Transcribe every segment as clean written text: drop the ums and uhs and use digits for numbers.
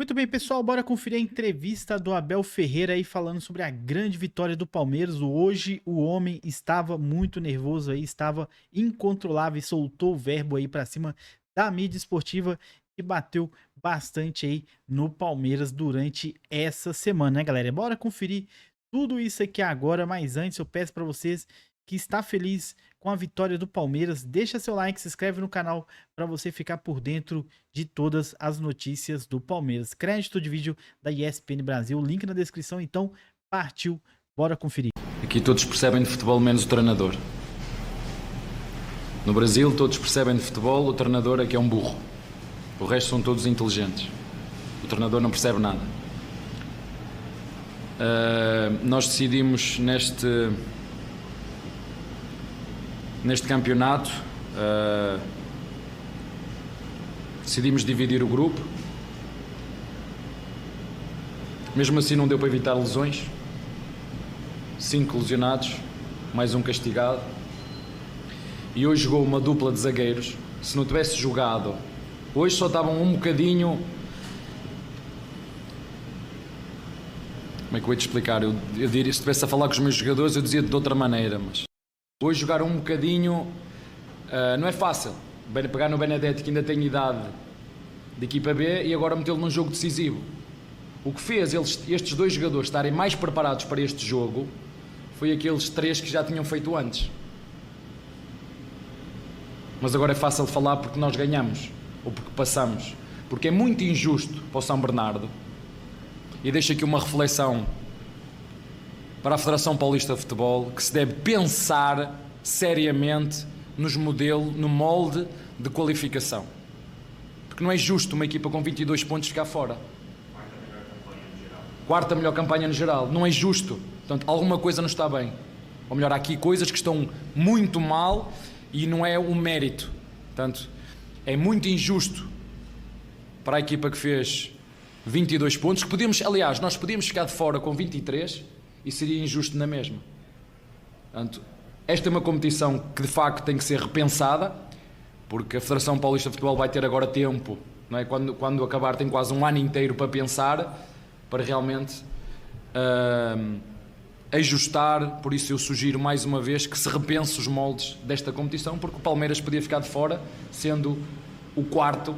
Muito bem, pessoal, bora conferir a entrevista do Abel Ferreira aí falando sobre a grande vitória do Palmeiras. Hoje o homem estava muito nervoso aí, estava incontrolável e soltou o verbo aí pra cima da mídia esportiva e bateu bastante aí no Palmeiras durante essa semana, né, galera? Bora conferir tudo isso aqui agora, mas antes eu peço pra vocês que está feliz com a vitória do Palmeiras, deixa seu like, se inscreve no canal para você ficar por dentro de todas as notícias do Palmeiras. Crédito de vídeo da ESPN Brasil, link na descrição, então partiu, bora conferir. Aqui todos percebem de futebol menos o treinador. No Brasil todos percebem de futebol, o treinador é que é um burro. O resto são todos inteligentes. O treinador não percebe nada. Nós decidimos neste campeonato, decidimos dividir o grupo. Mesmo assim não deu para evitar lesões. 5 lesionados, mais um castigado. E hoje jogou uma dupla de zagueiros. Se não tivesse jogado, hoje só estavam um bocadinho... Como é que eu ia te explicar? Eu diria, se estivesse a falar com os meus jogadores, eu dizia de outra maneira, mas... Hoje jogaram um bocadinho, não é fácil, pegar no Benedetti que ainda tem idade de equipa B e agora metê-lo num jogo decisivo. O que fez estes dois jogadores estarem mais preparados para este jogo foi aqueles 3 que já tinham feito antes. Mas agora é fácil falar porque nós ganhamos, ou porque passamos, porque é muito injusto para o São Bernardo, e deixo aqui uma reflexão para a Federação Paulista de Futebol, que se deve pensar seriamente no molde de qualificação. Porque não é justo uma equipa com 22 pontos ficar fora. Quarta melhor campanha no geral. Não é justo. Portanto, alguma coisa não está bem. Ou melhor, há aqui coisas que estão muito mal e não é um mérito. Portanto, é muito injusto para a equipa que fez 22 pontos, que nós podíamos ficar de fora com 23 e seria injusto na mesma. Portanto, esta é uma competição que de facto tem que ser repensada, porque a Federação Paulista de Futebol vai ter agora tempo, não é? Quando acabar tem quase um ano inteiro para pensar, para realmente ajustar. Por isso eu sugiro mais uma vez que se repense os moldes desta competição, porque o Palmeiras podia ficar de fora, sendo o quarto,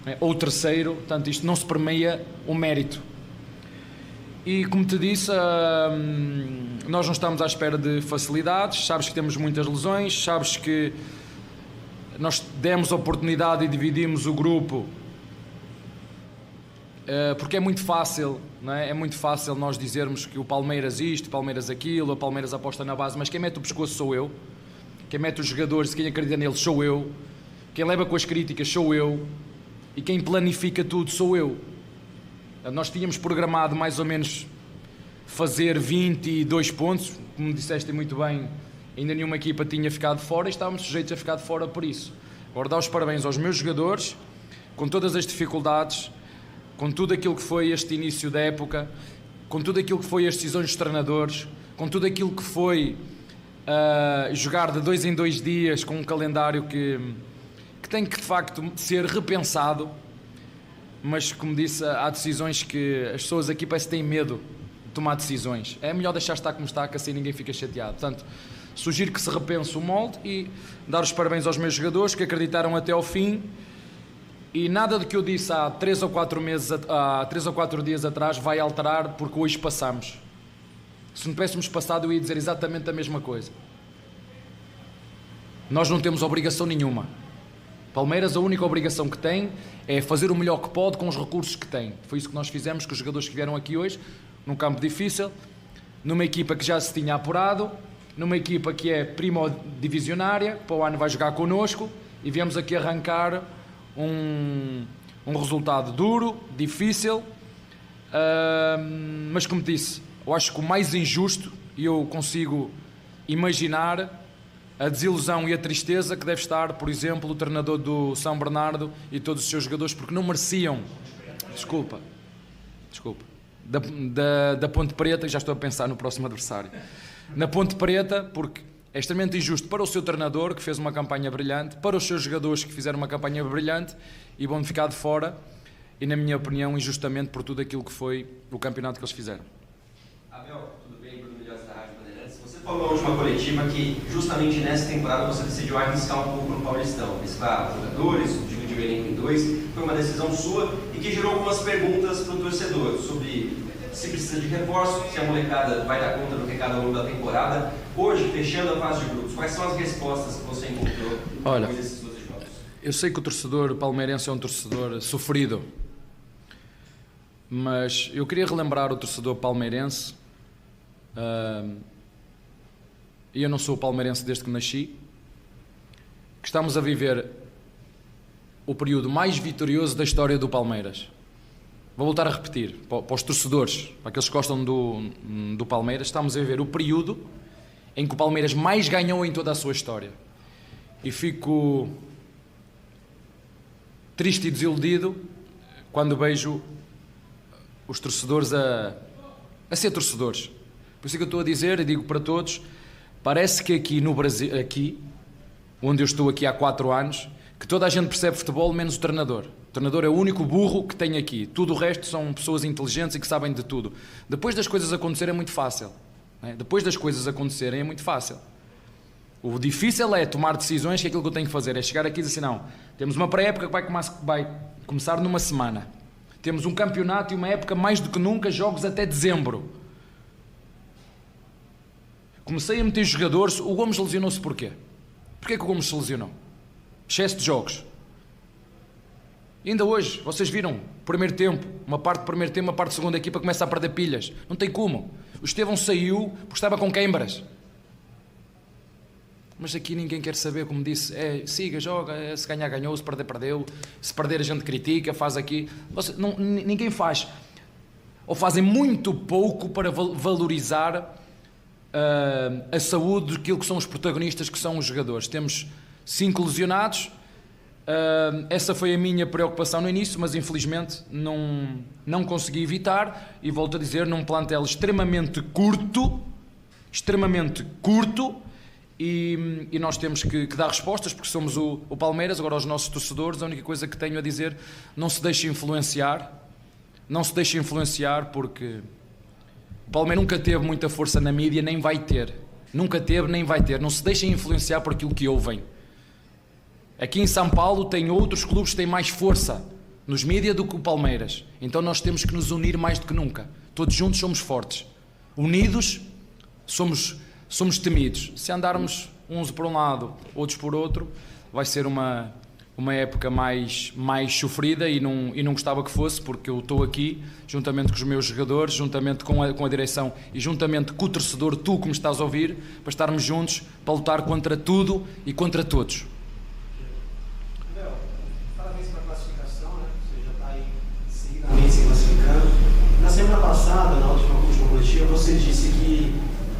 não é? Ou o terceiro, portanto isto não se permeia o mérito. E como te disse, nós não estamos à espera de facilidades, sabes que temos muitas lesões, sabes que nós demos a oportunidade e dividimos o grupo, porque é muito fácil, não é? É muito fácil nós dizermos que o Palmeiras isto, o Palmeiras aquilo, o Palmeiras aposta na base, mas quem mete o pescoço sou eu, quem mete os jogadores, quem acredita neles sou eu, quem leva com as críticas sou eu, e quem planifica tudo sou eu. Nós tínhamos programado mais ou menos fazer 22 pontos, como disseste muito bem, ainda nenhuma equipa tinha ficado fora e estávamos sujeitos a ficar de fora por isso. Agora dá os parabéns aos meus jogadores, com todas as dificuldades, com tudo aquilo que foi este início da época, com tudo aquilo que foi as decisões dos treinadores, com tudo aquilo que foi jogar de 2 em 2 dias, com um calendário que tem que de facto ser repensado. Mas, como disse, há decisões que as pessoas aqui parece que têm medo de tomar decisões. É melhor deixar estar como está, que assim ninguém fica chateado. Portanto, sugiro que se repense o molde e dar os parabéns aos meus jogadores que acreditaram até ao fim. E nada do que eu disse há 3 ou 4 dias atrás vai alterar, porque hoje passamos. Se não tivéssemos passado, eu ia dizer exatamente a mesma coisa. Nós não temos obrigação nenhuma. Palmeiras, a única obrigação que tem é fazer o melhor que pode com os recursos que tem. Foi isso que nós fizemos com os jogadores que vieram aqui hoje, num campo difícil, numa equipa que já se tinha apurado, numa equipa que é primodivisionária, para o ano vai jogar connosco, e viemos aqui arrancar um resultado duro, difícil, mas como disse, eu acho que o mais injusto, e eu consigo imaginar a desilusão e a tristeza que deve estar, por exemplo, o treinador do São Bernardo e todos os seus jogadores, porque não mereciam, da Ponte Preta, já estou a pensar no próximo adversário, na Ponte Preta, porque é extremamente injusto para o seu treinador, que fez uma campanha brilhante, para os seus jogadores, que fizeram uma campanha brilhante e vão ficar de fora, e, na minha opinião, injustamente por tudo aquilo que foi o campeonato que eles fizeram. Abel, tudo bem? Bruno Milhões da Rádio Bandeirantes. Você falou na última coletiva que justamente nessa temporada você decidiu arriscar um pouco no Paulistão, mesclar jogadores, dividir o elenco em dois. Foi uma decisão sua e que gerou algumas perguntas para o torcedor sobre se precisa de reforço, se a molecada vai dar conta do recado ao longo da temporada. Hoje, fechando a fase de grupos, quais são as respostas que você encontrou depois desses 12 jogos? Eu sei que o torcedor palmeirense é um torcedor sofrido, mas eu queria relembrar o torcedor palmeirense, e eu não sou palmeirense desde que nasci, que estamos a viver o período mais vitorioso da história do Palmeiras. Vou voltar a repetir, para os torcedores, para aqueles que gostam do Palmeiras, estamos a viver o período em que o Palmeiras mais ganhou em toda a sua história. E fico triste e desiludido quando vejo os torcedores a ser torcedores. Por isso é que eu estou a dizer e digo para todos, parece que aqui no Brasil, aqui, onde eu estou aqui há 4 anos, que toda a gente percebe futebol menos o treinador. O treinador é o único burro que tem aqui. Tudo o resto são pessoas inteligentes e que sabem de tudo. Depois das coisas acontecerem é muito fácil. Depois das coisas acontecerem é muito fácil. O difícil é tomar decisões, que aquilo que eu tenho que fazer é chegar aqui e dizer assim, não, temos uma pré-época que vai começar numa semana. Temos um campeonato e uma época mais do que nunca, jogos até dezembro. Comecei a meter jogadores, o Gomes lesionou-se porquê? Porquê que o Gomes se lesionou? Excesso de jogos. E ainda hoje, vocês viram, primeiro tempo, uma parte do primeiro tempo, uma parte da segunda equipa começa a perder pilhas. Não tem como. O Estevão saiu porque estava com queimbras. Mas aqui ninguém quer saber, como disse, siga, joga, se ganhar ganhou, se perder perdeu, se perder a gente critica, faz aqui. Ninguém faz. Ou fazem muito pouco para valorizar a saúde daquilo que são os protagonistas, que são os jogadores. Temos 5 lesionados. Essa foi a minha preocupação no início, mas infelizmente não consegui evitar, e volto a dizer, num plantel extremamente curto, e nós temos que dar respostas, porque somos o Palmeiras. Agora, aos nossos torcedores, a única coisa que tenho a dizer, não se deixem influenciar, porque o Palmeiras nunca teve muita força na mídia, nem vai ter, não se deixem influenciar por aquilo que ouvem. Aqui em São Paulo tem outros clubes que têm mais força nos mídias do que o Palmeiras. Então nós temos que nos unir mais do que nunca. Todos juntos somos fortes. Unidos somos temidos. Se andarmos uns por um lado, outros por outro, vai ser uma época mais sofrida, e não gostava que fosse, porque eu estou aqui, juntamente com os meus jogadores, juntamente com a direção e juntamente com o torcedor, tu que me estás a ouvir, para estarmos juntos, para lutar contra tudo e contra todos. Se classificando. Na semana passada, na última coletiva, você disse que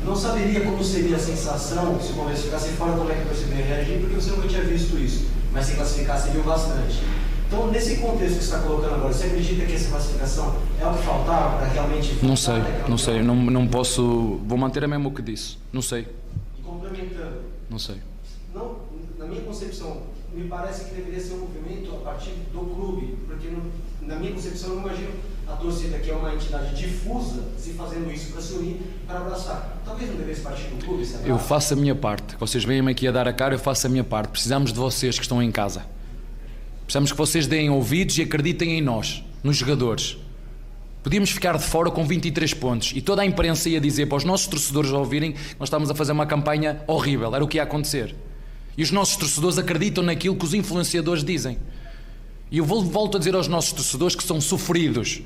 não saberia como seria a sensação se o Palmeiras ficasse fora, como é que você ia reagir, porque você nunca tinha visto isso, mas se classificasse viu bastante. Então, nesse contexto que você está colocando agora, você acredita que essa classificação é o que faltava para realmente... Não sei, não posso, vou manter a mesmo o que disse, não sei. E complementando... Não sei. Não, na minha concepção, me parece que deveria ser um movimento a partir do clube, porque na minha concepção eu não imagino a torcida, que é uma entidade difusa, se fazendo isso para se unir, para abraçar. Talvez não devesse partir do clube, sabe? Eu faço a minha parte, vocês veem-me aqui a dar a cara, eu faço a minha parte. Precisamos de vocês que estão em casa. Precisamos que vocês deem ouvidos e acreditem em nós, nos jogadores. Podíamos ficar de fora com 23 pontos e toda a imprensa ia dizer para os nossos torcedores ouvirem que nós estávamos a fazer uma campanha horrível, era o que ia acontecer. E os nossos torcedores acreditam naquilo que os influenciadores dizem. E eu volto a dizer aos nossos torcedores que são sofridos.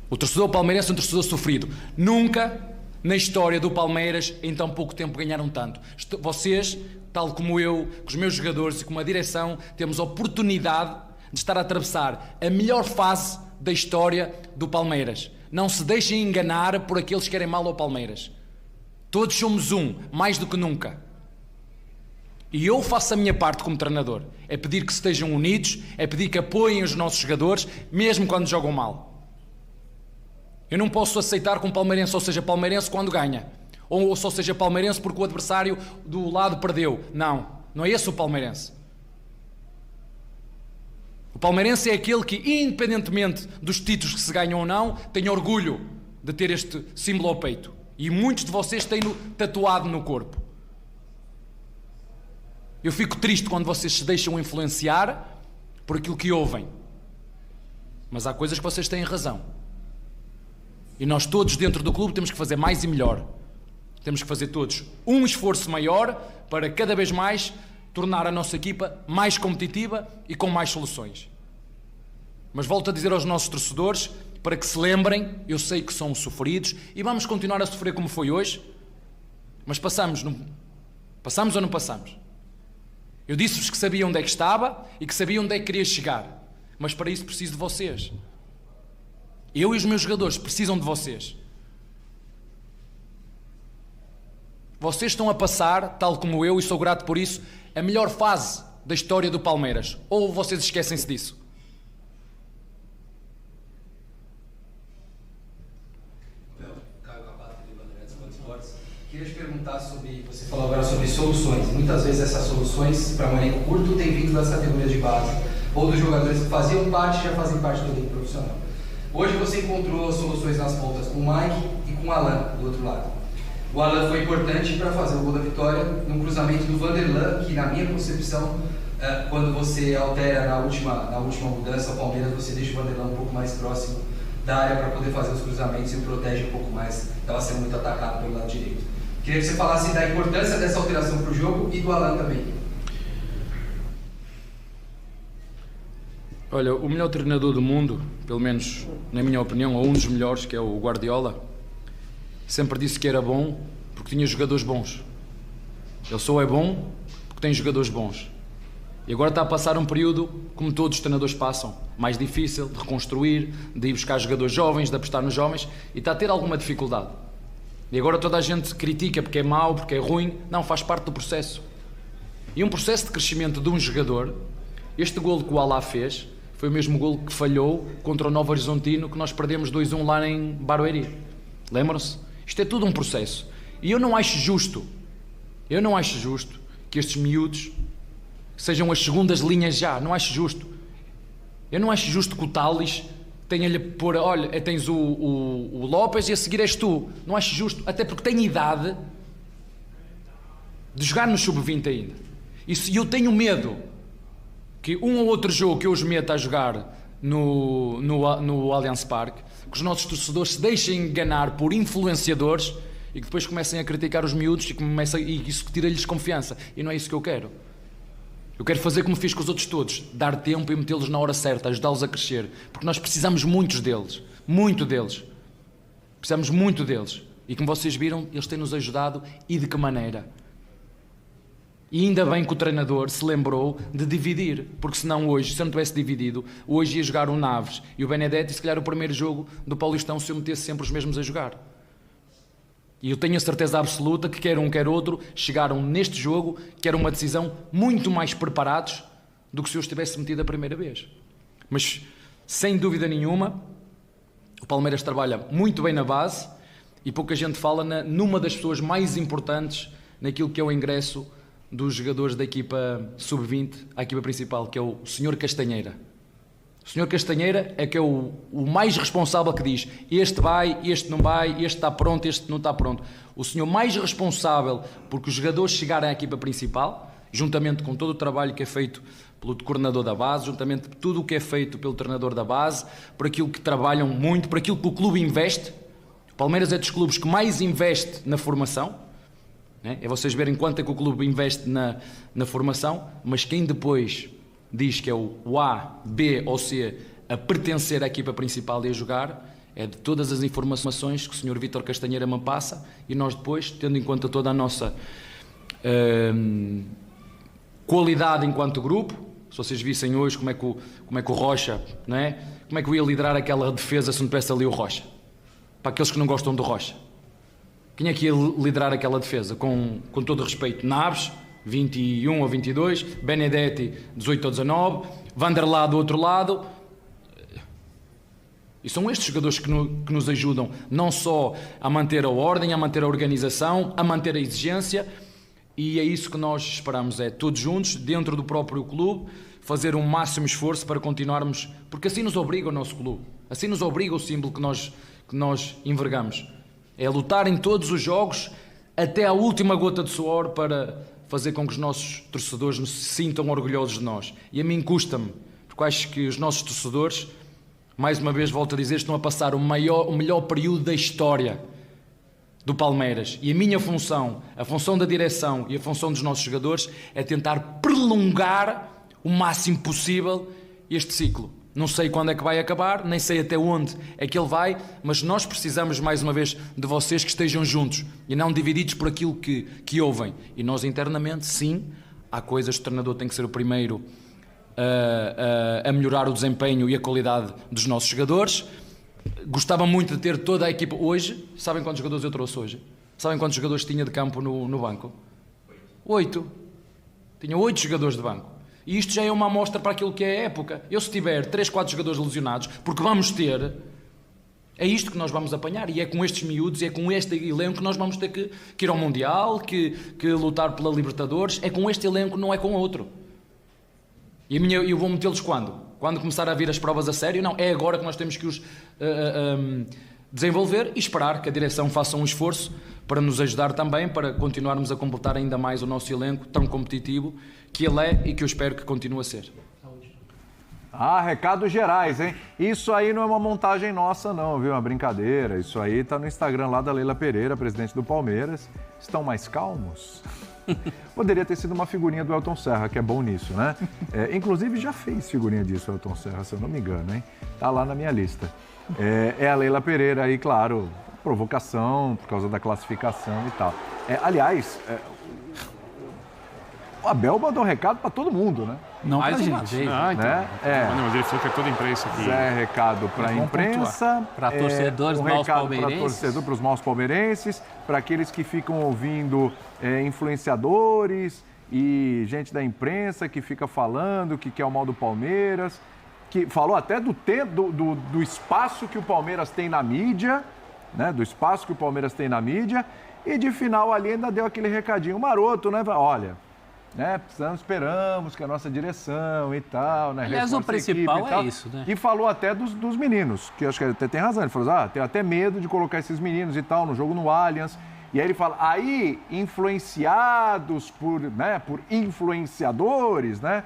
O torcedor palmeirense é um torcedor sofrido. Nunca na história do Palmeiras em tão pouco tempo ganharam tanto. Vocês, tal como eu, com os meus jogadores e com a direção, temos a oportunidade de estar a atravessar a melhor fase da história do Palmeiras. Não se deixem enganar por aqueles que querem mal ao Palmeiras. Todos somos um, mais do que nunca. E eu faço a minha parte como treinador. É pedir que estejam unidos, é pedir que apoiem os nossos jogadores, mesmo quando jogam mal. Eu não posso aceitar que um palmeirense só seja palmeirense quando ganha. Ou só seja palmeirense porque o adversário do lado perdeu. Não é esse o palmeirense. O palmeirense é aquele que, independentemente dos títulos que se ganham ou não, tem orgulho de ter este símbolo ao peito. E muitos de vocês têm-no tatuado no corpo. Eu fico triste quando vocês se deixam influenciar por aquilo que ouvem. Mas há coisas que vocês têm razão. E nós todos dentro do clube temos que fazer mais e melhor. Temos que fazer todos um esforço maior para cada vez mais tornar a nossa equipa mais competitiva e com mais soluções. Mas volto a dizer aos nossos torcedores, para que se lembrem, eu sei que são sofridos e vamos continuar a sofrer como foi hoje, mas passamos ou não passamos? Eu disse-vos que sabia onde é que estava e que sabia onde é que queria chegar, mas para isso preciso de vocês. Eu e os meus jogadores precisam de vocês. Vocês estão a passar, tal como eu, e sou grato por isso, a melhor fase da história do Palmeiras. Ou vocês esquecem-se disso? Queria te perguntar sobre, você falou agora sobre soluções. Muitas vezes essas soluções para um elenco curto têm vindo das categorias de base ou dos jogadores que faziam parte já fazem parte do elenco profissional. Hoje você encontrou soluções nas pontas com o Mike e com o Alan do outro lado. O Alan foi importante para fazer o gol da vitória no cruzamento do Vanderlan, que na minha concepção, quando você altera na última mudança o Palmeiras, você deixa o Vanderlan um pouco mais próximo da área para poder fazer os cruzamentos e o protege um pouco mais, estava sendo muito atacado pelo lado direito. Queria que você falasse da importância dessa alteração para o jogo e do Alan também. Olha, o melhor treinador do mundo, pelo menos na minha opinião, ou um dos melhores, que é o Guardiola, sempre disse que era bom porque tinha jogadores bons. Ele só é bom porque tem jogadores bons. E agora está a passar um período, como todos os treinadores passam, mais difícil, de reconstruir, de ir buscar jogadores jovens, de apostar nos jovens, e está a ter alguma dificuldade. E agora toda a gente critica porque é mau, porque é ruim. Não, faz parte do processo. E um processo de crescimento de um jogador, este golo que o Alá fez, foi o mesmo golo que falhou contra o Novo Horizontino, que nós perdemos 2-1 lá em Barueri. Lembram-se? Isto é tudo um processo. E eu não acho justo que estes miúdos sejam as segundas linhas já. Não acho justo. Eu não acho justo que o Tales tenha-lhe pôr, olha, tens o Lopes e a seguir és tu. Não acho justo, até porque tem idade de jogar no sub-20 ainda. E eu tenho medo que um ou outro jogo que eu os meta a jogar no Allianz Parque, que os nossos torcedores se deixem enganar por influenciadores e que depois comecem a criticar os miúdos e isso tira-lhes confiança. E não é isso que eu quero. Eu quero fazer como fiz com os outros todos, dar tempo e metê-los na hora certa, ajudá-los a crescer, porque nós precisamos muito deles. Precisamos muito deles. E como vocês viram, eles têm-nos ajudado, e de que maneira? E ainda bem que o treinador se lembrou de dividir, porque senão hoje, se eu não tivesse dividido, hoje ia jogar o Naves e o Benedetti, e se calhar o primeiro jogo do Paulistão, se eu metesse sempre os mesmos a jogar. E eu tenho a certeza absoluta que quer um, quer outro, chegaram neste jogo, que era uma decisão muito mais preparados do que se eu os tivesse metido a primeira vez. Mas, sem dúvida nenhuma, o Palmeiras trabalha muito bem na base e pouca gente fala numa das pessoas mais importantes naquilo que é o ingresso dos jogadores da equipa sub-20 à equipa principal, que é o Sr. Castanheira. O Sr. Castanheira é que é o mais responsável, que diz este vai, este não vai, este está pronto, este não está pronto. O senhor mais responsável porque os jogadores chegarem à equipa principal, juntamente com todo o trabalho que é feito pelo coordenador da base, juntamente com tudo o que é feito pelo treinador da base, por aquilo que trabalham muito, por aquilo que o clube investe. O Palmeiras é dos clubes que mais investe na formação, né? É vocês verem quanto é que o clube investe na formação, mas quem depois diz que é o A, B ou C a pertencer à equipa principal e a jogar, é de todas as informações que o Sr. Vítor Castanheira me passa, e nós depois, tendo em conta toda a nossa qualidade enquanto grupo, se vocês vissem hoje como é que o Rocha, não é? Como é que eu ia liderar aquela defesa se não tivesse ali o Rocha? Para aqueles que não gostam do Rocha. Quem é que ia liderar aquela defesa? Com todo respeito, Naves, 21 ou 22, Benedetti 18 ou 19, Vanderlá do outro lado. E são estes jogadores que nos ajudam não só a manter a ordem, a manter a organização, a manter a exigência, e é isso que nós esperamos, é todos juntos, dentro do próprio clube, fazer um máximo esforço para continuarmos, porque assim nos obriga o nosso clube, assim nos obriga o símbolo que nós envergamos. É lutar em todos os jogos até a última gota de suor para fazer com que os nossos torcedores se sintam orgulhosos de nós. E a mim custa-me, porque acho que os nossos torcedores, mais uma vez volto a dizer, estão a passar o melhor período da história do Palmeiras. E a minha função, a função da direção e a função dos nossos jogadores é tentar prolongar o máximo possível este ciclo. Não sei quando é que vai acabar, nem sei até onde é que ele vai, mas nós precisamos, mais uma vez, de vocês que estejam juntos e não divididos por aquilo que ouvem. E nós internamente, sim, há coisas que o treinador tem que ser o primeiro a melhorar o desempenho e a qualidade dos nossos jogadores. Gostava muito de ter toda a equipa hoje. Sabem quantos jogadores eu trouxe hoje? Sabem quantos jogadores tinha de campo no banco? 8. Tinha 8 jogadores de banco. E isto já é uma amostra para aquilo que é a época. Eu, se tiver 3, 4 jogadores lesionados, porque vamos ter, é isto que nós vamos apanhar. E é com estes miúdos, é com este elenco que nós vamos ter que ir ao Mundial, que lutar pela Libertadores. É com este elenco, não é com outro. E eu vou metê-los quando? Quando começar a vir as provas a sério? Não, é agora que nós temos que os desenvolver e esperar que a direção faça um esforço para nos ajudar também, para continuarmos a completar ainda mais o nosso elenco tão competitivo que ele é e que eu espero que continue a ser. Recados gerais, hein? Isso aí não é uma montagem nossa não, viu? É uma brincadeira. Isso aí tá no Instagram lá da Leila Pereira, presidente do Palmeiras. Estão mais calmos? Poderia ter sido uma figurinha do Elton Serra, que é bom nisso, né? Inclusive já fez figurinha disso o Elton Serra, se eu não me engano, hein? Tá lá na minha lista. É a Leila Pereira aí, claro, provocação por causa da classificação e tal. Aliás, o Abel mandou um recado para todo mundo, né? Não pra gente. Então. Né? Mas ele falou que é toda a imprensa aqui. Recado para a imprensa. Para torcedores maus palmeirenses. Para os maus palmeirenses, para aqueles que ficam ouvindo influenciadores e gente da imprensa que fica falando que quer o mal do Palmeiras, que falou até do espaço que o Palmeiras tem na mídia, né? Do espaço que o Palmeiras tem na mídia, e de final ali ainda deu aquele recadinho maroto, né? Olha, né? Esperamos que a nossa direção e tal, né? Aliás, o principal é isso, né? E falou até dos meninos, que acho que até tem razão. Ele falou, tem até medo de colocar esses meninos e tal no jogo no Allianz. E aí ele fala, influenciados por influenciadores, né?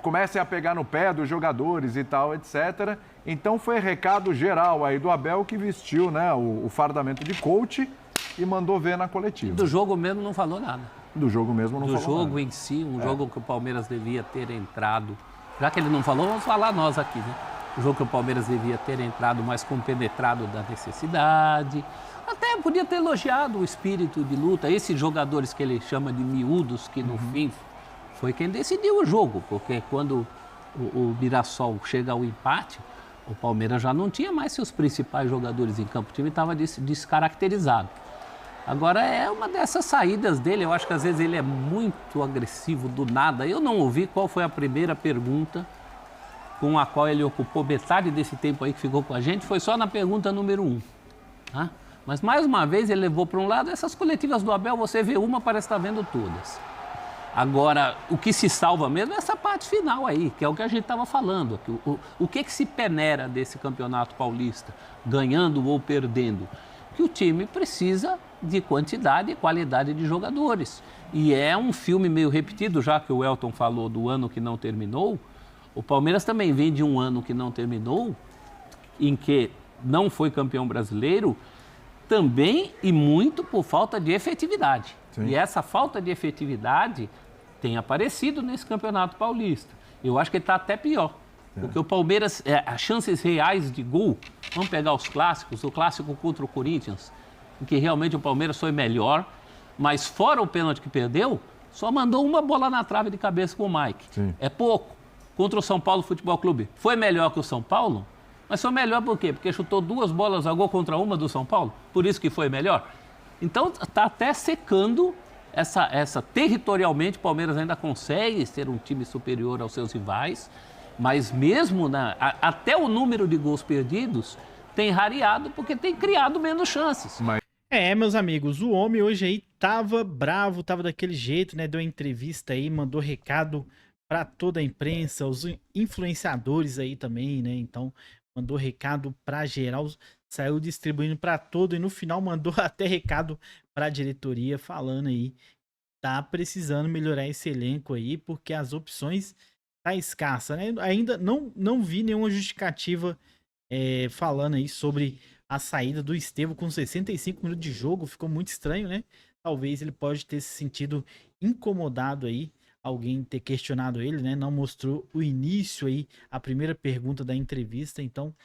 Comecem a pegar no pé dos jogadores e tal, etc. Então foi recado geral aí do Abel, que vestiu, né, o fardamento de coach e mandou ver na coletiva. Do jogo mesmo não falou nada. Do jogo mesmo não falou nada. Do jogo em si, jogo que o Palmeiras devia ter entrado. Já que ele não falou, vamos falar nós aqui, né? O jogo que o Palmeiras devia ter entrado mais compenetrado da necessidade. Até podia ter elogiado o espírito de luta. Esses jogadores que ele chama de miúdos, que no fim foi quem decidiu o jogo. Porque quando o Mirassol chega ao empate, o Palmeiras já não tinha mais seus principais jogadores em campo. O time estava descaracterizado. Agora, é uma dessas saídas dele. Eu acho que às vezes ele é muito agressivo do nada. Eu não ouvi qual foi a primeira pergunta com a qual ele ocupou metade desse tempo aí que ficou com a gente. Foi só na pergunta número 1. Tá? Mas, mais uma vez, ele levou para um lado. Essas coletivas do Abel, você vê uma, parece estar vendo todas. Agora, o que se salva mesmo é essa parte final aí, que é o que a gente estava falando. O que se peneira desse campeonato paulista, ganhando ou perdendo? Que o time precisa de quantidade e qualidade de jogadores. E é um filme meio repetido, já que o Elton falou do ano que não terminou. O Palmeiras também vem de um ano que não terminou, em que não foi campeão brasileiro, também e muito por falta de efetividade. Sim. E essa falta de efetividade tem aparecido nesse Campeonato Paulista. Eu acho que ele está até pior. Porque o Palmeiras, as chances reais de gol, vamos pegar os clássicos, o clássico contra o Corinthians, em que realmente o Palmeiras foi melhor, mas fora o pênalti que perdeu, só mandou uma bola na trave de cabeça com o Mike. Sim. É pouco. Contra o São Paulo Futebol Clube, foi melhor que o São Paulo? Mas foi melhor por quê? Porque chutou 2 bolas a gol contra uma do São Paulo? Por isso que foi melhor? Então, está até secando essa territorialmente, o Palmeiras ainda consegue ser um time superior aos seus rivais, mas mesmo até o número de gols perdidos tem rareado porque tem criado menos chances. Meus amigos, o homem hoje aí tava bravo, tava daquele jeito, né? Deu entrevista aí, mandou recado para toda a imprensa, os influenciadores aí também, né? Então, mandou recado para geral, saiu distribuindo para todo e no final mandou até recado para a diretoria falando aí, tá precisando melhorar esse elenco aí, porque as opções tá escassa, né? Ainda não vi nenhuma justificativa falando aí sobre a saída do Estevão com 65 minutos de jogo, ficou muito estranho, né? Talvez ele pode ter se sentido incomodado aí, alguém ter questionado ele, né? Não mostrou o início aí, a primeira pergunta da entrevista, então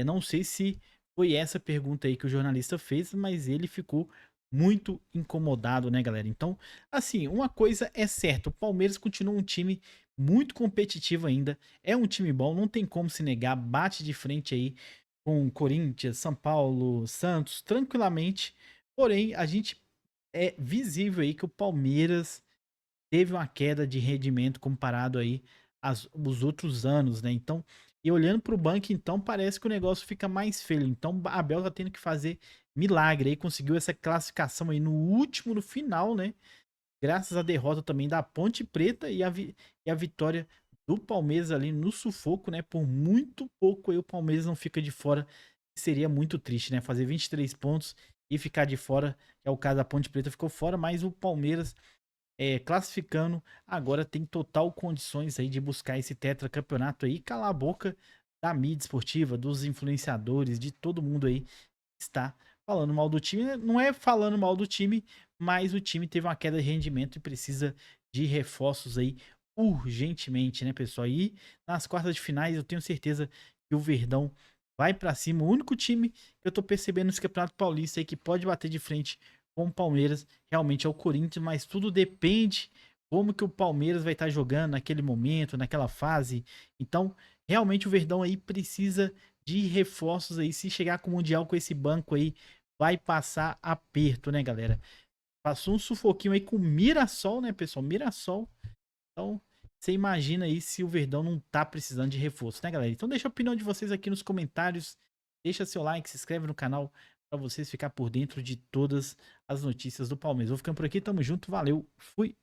não sei se foi essa pergunta aí que o jornalista fez, mas ele ficou muito incomodado, né, galera? Então, assim, uma coisa é certa, o Palmeiras continua um time muito competitivo ainda, é um time bom, não tem como se negar, bate de frente aí com Corinthians, São Paulo, Santos, tranquilamente. Porém, a gente é visível aí que o Palmeiras teve uma queda de rendimento comparado aí os outros anos, né? Então, e olhando para o banco, então parece que o negócio fica mais feio. Então, a Abel tá tendo que fazer milagre aí, conseguiu essa classificação aí no final, né? Graças à derrota também da Ponte Preta e a vitória do Palmeiras ali no sufoco, né? Por muito pouco aí o Palmeiras não fica de fora. Seria muito triste, né? Fazer 23 pontos e ficar de fora, que é o caso da Ponte Preta, ficou fora, mas o Palmeiras classificando, agora tem total condições aí de buscar esse tetracampeonato aí, calar a boca da mídia esportiva, dos influenciadores, de todo mundo aí que está falando mal do time. Não é falando mal do time, mas o time teve uma queda de rendimento e precisa de reforços aí urgentemente, né, pessoal? E nas quartas de finais eu tenho certeza que o Verdão vai para cima. O único time que eu tô percebendo nesse Campeonato Paulista aí que pode bater de frente com o Palmeiras realmente é o Corinthians, mas tudo depende como que o Palmeiras vai estar jogando naquele momento, naquela fase. Então, realmente o Verdão aí precisa de reforços aí. Se chegar com o Mundial com esse banco aí, vai passar aperto, né, galera? Passou um sufoquinho aí com o Mirassol, né, pessoal? Mirassol. Então, você imagina aí se o Verdão não tá precisando de reforço, né, galera? Então deixa a opinião de vocês aqui nos comentários. Deixa seu like, se inscreve no canal para vocês ficar por dentro de todas as notícias do Palmeiras. Vou ficando por aqui, tamo junto, valeu, fui!